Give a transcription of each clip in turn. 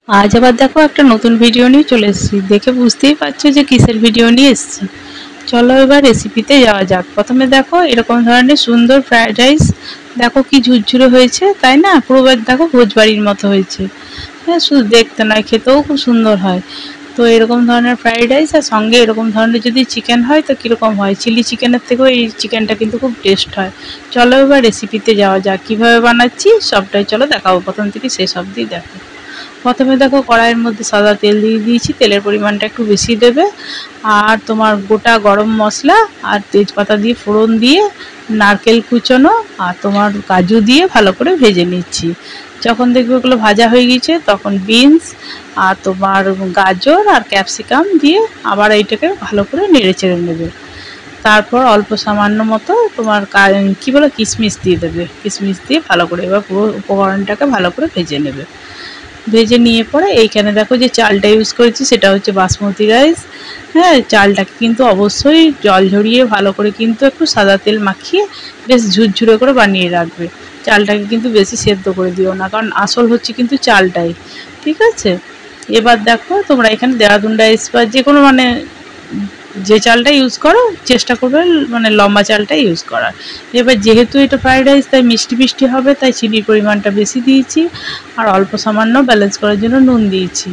আজ আবার দেখো একটা নতুন ভিডিও নিয়ে চলে এসেছি। দেখে বুঝতেই পারছো যে কিসের ভিডিও নিয়ে এসেছি। চলো এবার রেসিপিতে যাওয়া যাক। প্রথমে দেখো এরকম ধরনের সুন্দর ফ্রাইড রাইস, দেখো কি ঝুরঝুরে হয়েছে, তাই না? পুরো দেখো ভোজবাড়ির মতো হয়েছে। হ্যাঁ, শুধু দেখতে নয়, খেতেও খুব সুন্দর হয়। তো এরকম ধরনের ফ্রাইড রাইস আর সঙ্গে এরকম ধরনের যদি চিকেন হয় তো কীরকম হয়? চিলি চিকেনের থেকেও এই চিকেনটা কিন্তু খুব টেস্ট হয়। চলো এবার রেসিপিতে যাওয়া যাক। কীভাবে বানাচ্ছি সবটাই চলো দেখাবো, প্রথম থেকে শেষ অবধি দেখো। প্রথমে দেখো কড়াইয়ের মধ্যে সাদা তেল দিয়ে দিয়েছি, তেলের পরিমাণটা একটু বেশি দেবে। আর তোমার গোটা গরম মশলা আর তেজপাতা দিয়ে ফোড়ন দিয়ে নারকেল কুচোনো আর তোমার কাজু দিয়ে ভালো করে ভেজে নিচ্ছি। যখন দেখবে ওগুলো ভাজা হয়ে গেছে তখন বিনস আর তোমার গাজর আর ক্যাপসিকাম দিয়ে আবার এইটাকে ভালো করে নেড়ে চেড়ে নেবে। তারপর অল্প সামান্য মতো তোমার কী বলে কিশমিশ দিয়ে দেবে। কিশমিশ দিয়ে ভালো করে এবার পুরো উপকরণটাকে ভালো করে ভেজে নেবে। ভেজে নিয়ে পরে এইখানে দেখো যে চালটা ইউজ করেছি সেটা হচ্ছে বাসমতি রাইস। হ্যাঁ, চালটাকে কিন্তু অবশ্যই জল ঝরিয়ে ভালো করে কিন্তু একটু সাদা তেল মাখিয়ে বেশ ঝুরঝুরে করে বানিয়ে রাখবে। চালটাকে কিন্তু বেশি সেদ্ধ করে দিও না, কারণ আসল হচ্ছে কিন্তু চালটাই। ঠিক আছে, এবার দেখো তোমরা এখানে দেহরাদুন রাইস বা যে কোনো যে চালটা ইউজ করো চেষ্টা করবে লম্বা চালটা ইউজ করার। এবার যেহেতু এটা ফ্রাইড রাইস তাই মিষ্টি মিষ্টি হবে, তাই চিনির পরিমাণটা বেশি দিয়েছি আর অল্প সামান্য ব্যালেন্স করার জন্য নুন দিয়েছি।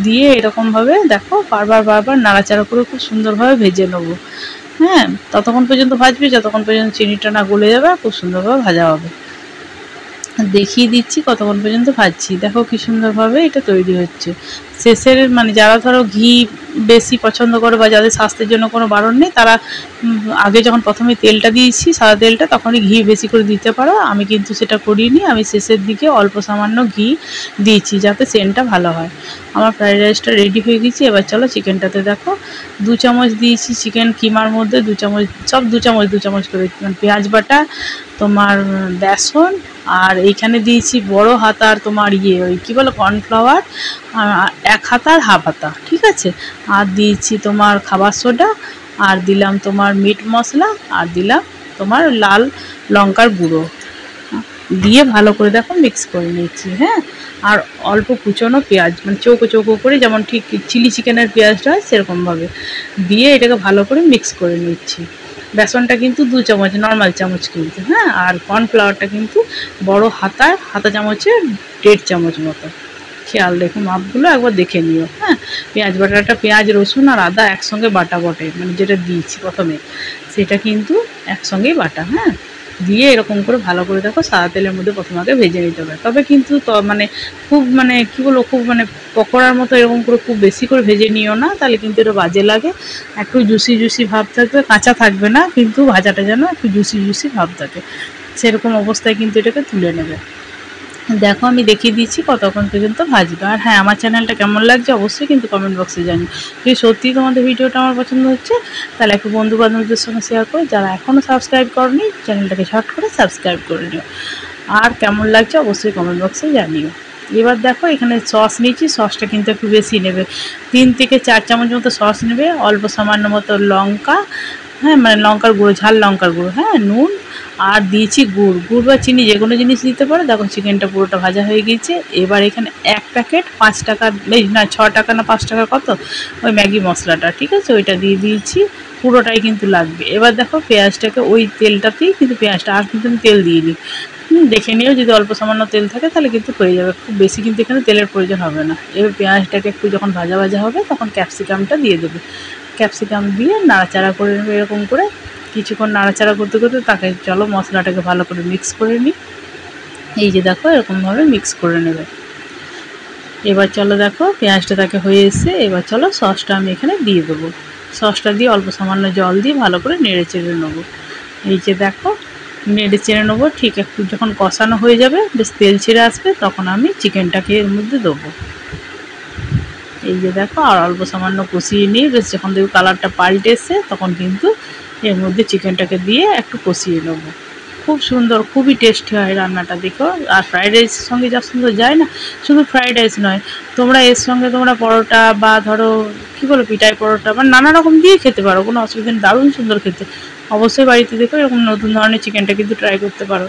দিয়ে এরকমভাবে দেখো বারবার নাড়াচাড়া করে খুব সুন্দরভাবে ভেজে নেবো। হ্যাঁ, ততক্ষণ পর্যন্ত ভাজবে যতক্ষণ পর্যন্ত চিনিটা না গলে যাবে, খুব সুন্দরভাবে ভাজা হবে। দেখিয়ে দিচ্ছি কতক্ষণ পর্যন্ত ভাজছি। দেখো কি সুন্দরভাবে এটা তৈরি হচ্ছে। শেষের যারা ধরো ঘি বেশি পছন্দ করে বা যাদের স্বাস্থ্যের জন্য কোনো বারণ নেই, তারা আগে যখন প্রথমে তেলটা দিয়েছি সাদা তেলটা তখনই ঘি বেশি করে দিতে পারো। আমি কিন্তু সেটা করিনি, আমি শেষের দিকে অল্প সামান্য ঘি দিয়েছি যাতে সেন্টটা ভালো হয়। আমার ফ্রাইড রাইসটা রেডি হয়ে গেছে। এবার চলো চিকেনটাতে দেখো 2 চামচ দিয়েছি চিকেন কিমার মধ্যে, 2 চামচ সব 2 চামচ করে পেঁয়াজ বাটা, তোমার বেসন, আর এইখানে দিয়েছি বড় হাতার তোমার ওই কী বলো কর্নফ্লাওয়ার 1 হাতা আর হাফ হাতা। ঠিক আছে, আর দিয়েছি তোমার খাবার সোডা, আর দিলাম তোমার মিট মশলা, আর দিলাম তোমার লাল লঙ্কার গুঁড়ো দিয়ে ভালো করে দেখো মিক্স করে নিচ্ছি। হ্যাঁ, আর অল্প কুচনো পেঁয়াজ চৌকো চৌকো করে, যেমন ঠিক চিলি চিকেনের পেঁয়াজটা হয় সেরকমভাবে দিয়ে এটাকে ভালো করে মিক্স করে নিচ্ছি। বেসনটা কিন্তু 2 চামচ নর্মাল চামচ কিন্তু। হ্যাঁ, আর কর্নফ্লাওয়ারটা কিন্তু বড় হাতা চামচের 1.5 চামচ মতো। খেয়াল রেখো মাপগুলো একবার দেখে নিও। হ্যাঁ, পেঁয়াজ বাটাটা পেঁয়াজ রসুন আর আদা একসঙ্গে বাটা বটে, যেটা দিয়েছি প্রথমে সেটা কিন্তু একসঙ্গেই বাটা। হ্যাঁ, দিয়ে এরকম করে ভালো করে দেখো সাদা তেলের মধ্যে প্রথমে আগে ভেজে নিতে হবে। তবে কিন্তু খুব কী বলবো খুব পকোড়ার মতো এরকম করে খুব বেশি করে ভেজে নিও না, তাহলে কিন্তু এটা বাজে লাগে। একটু জুসি ভাব থাকবে, কাঁচা থাকবে না, কিন্তু ভাজাটা যেন একটু জুসি ভাব থাকে, সেরকম অবস্থায় কিন্তু এটাকে তুলে নেবে। দেখো আমি দেখিয়ে দিচ্ছি কতক্ষণ পর্যন্ত ভাজবে। আর হ্যাঁ, আমার চ্যানেলটা কেমন লাগছে অবশ্যই কিন্তু কমেন্ট বক্সে জানিও। যদি সত্যিই তোমাদের ভিডিওটা আমার পছন্দ হচ্ছে তাহলে একটু বন্ধু বান্ধবদের সঙ্গে শেয়ার করো। যারা এখনও সাবস্ক্রাইব করনি চ্যানেলটাকে শর্ট করে সাবস্ক্রাইব করে নিও। আর কেমন লাগছে অবশ্যই কমেন্ট বক্সে জানিও। এবার দেখো এখানে সস নিয়েছি, সসটা কিন্তু একটু বেশি নেবে, 3 থেকে 4 চামচ মতো সস নেবে, অল্প সামান্য মতো লঙ্কা, হ্যাঁ লঙ্কার গুঁড়ো, ঝাল লঙ্কার গুঁড়ো, হ্যাঁ নুন, আর দিয়েছি গুড় বা চিনি যে কোনো জিনিস দিতে পারো। দেখো চিকেনটা পুরোটা ভাজা হয়ে গিয়েছে। এবার এখানে 1 প্যাকেট 5 টাকা, না 6 টাকা না 5 টাকা কত ওই ম্যাগি মশলাটা, ঠিক আছে, ওইটা দিয়ে দিয়েছি, পুরোটাই কিন্তু লাগবে। এবার দেখো পেঁয়াজটাকে ওই তেলটাতেই কিন্তু পেঁয়াজটা, আর কিন্তু আমি তেল দিইনি, দেখে নিও যদি অল্প সামান্য তেল থাকে তাহলে কিন্তু হয়ে যাবে, খুব বেশি কিন্তু এখানে তেলের প্রয়োজন হবে না। এবার পেঁয়াজটাকে একটু যখন ভাজা হবে তখন ক্যাপসিকামটা দিয়ে দেবে। ক্যাপসিকাম দিয়ে নাড়াচাড়া করে নেবে। এরকম করে কিছুক্ষণ নাড়াচাড়া করতে করতে তাকে চলো মশলাটাকে ভালো করে মিক্স করে নিই। এই যে দেখো এরকমভাবে মিক্স করে নেবে। এবার চলো দেখো পেঁয়াজটা তাকে হয়ে এসে, এবার চলো সসটা আমি এখানে দিয়ে দেবো। সসটা দিয়ে অল্প সামান্য জল দিয়ে ভালো করে নেড়ে চেড়ে নেবো। এই যে দেখো নেড়ে চেড়ে নেবো। ঠিক একটু যখন কষানো হয়ে যাবে, বেশ তেল ছেড়ে আসবে, তখন আমি চিকেনটাকে এর মধ্যে দেবো। এই যে দেখো আর অল্প সামান্য কষিয়ে নিয়ে বেশ যখন দেখো কালারটা পাল্টে এসে তখন কিন্তু এর মধ্যে চিকেনটাকে দিয়ে একটু কষিয়ে নেবো। খুব সুন্দর, খুবই টেস্টি হয় রান্নাটা দেখো। আর ফ্রাইড রাইসের সঙ্গে যা সুন্দর যায় না, শুধু ফ্রাইড রাইস নয়, তোমরা এর সঙ্গে তোমরা পরোটা বা ধরো কী বলো পিঠাই পরোটা বা নানা রকম দিয়ে খেতে পারো, কোনো অসুবিধা নেই, দারুণ সুন্দর খেতে। অবশ্যই বাড়িতে দেখো এরকম নতুন ধরনের চিকেনটা কিন্তু ট্রাই করতে পারো।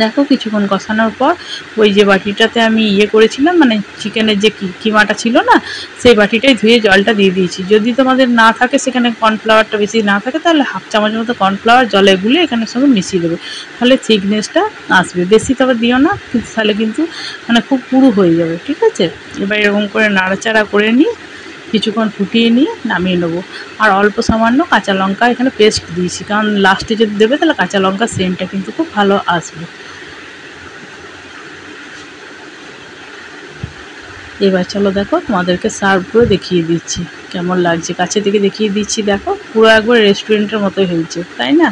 দেখো কিছুক্ষণ কষানোর পর ওই যে বাটিটাতে আমি ইয়ে করেছিলাম, মানে চিকেনের যে কিমাটা ছিল না, সেই বাটিটাই ধুয়ে জলটা দিয়ে দিয়েছি। যদি তোমাদের না থাকে, সেখানে কর্নফ্লাওয়ারটা বেশি না থাকে, তাহলে হাফ চামচ মতো কর্নফ্লাওয়ার জলে গুলে এখানের সঙ্গে মিশিয়ে দেবে, তাহলে থিকনেসটা আসবে। বেশি তবে দিও না, তাহলে কিন্তু মানে খুব পুরু হয়ে যাবে, ঠিক আছে। এবার এরকম করে নাড়াচাড়া করে নিয়ে কিছুক্ষণ ফুটিয়ে নিয়ে নামিয়ে নেবো। আর অল্প সামান্য কাঁচা লঙ্কা এখানে পেস্ট দিয়েছি, কারণ লাস্টে যদি দেবে তাহলে কাঁচা লঙ্কার সেন্টটা কিন্তু খুব ভালো আসবে। এবার চলো দেখো, তোমাদেরকে সার্ভ করে দেখিয়ে দিচ্ছি কেমন লাগছে, কাছে থেকে দেখিয়ে দিচ্ছি। দেখো পুরো একবার রেস্টুরেন্টের মতোই হয়েছে, তাই না?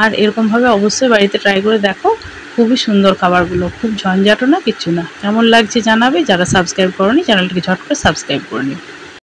আর এরকমভাবে অবশ্যই বাড়িতে ট্রাই করে দেখো, খুবই সুন্দর খাবারগুলো, খুব ঝঞ্ঝাটও না, কিচ্ছু না। কেমন লাগছে জানাবে। যারা সাবস্ক্রাইব করোনি, চ্যানেলটিকে ঝট করে সাবস্ক্রাইব করে নিও।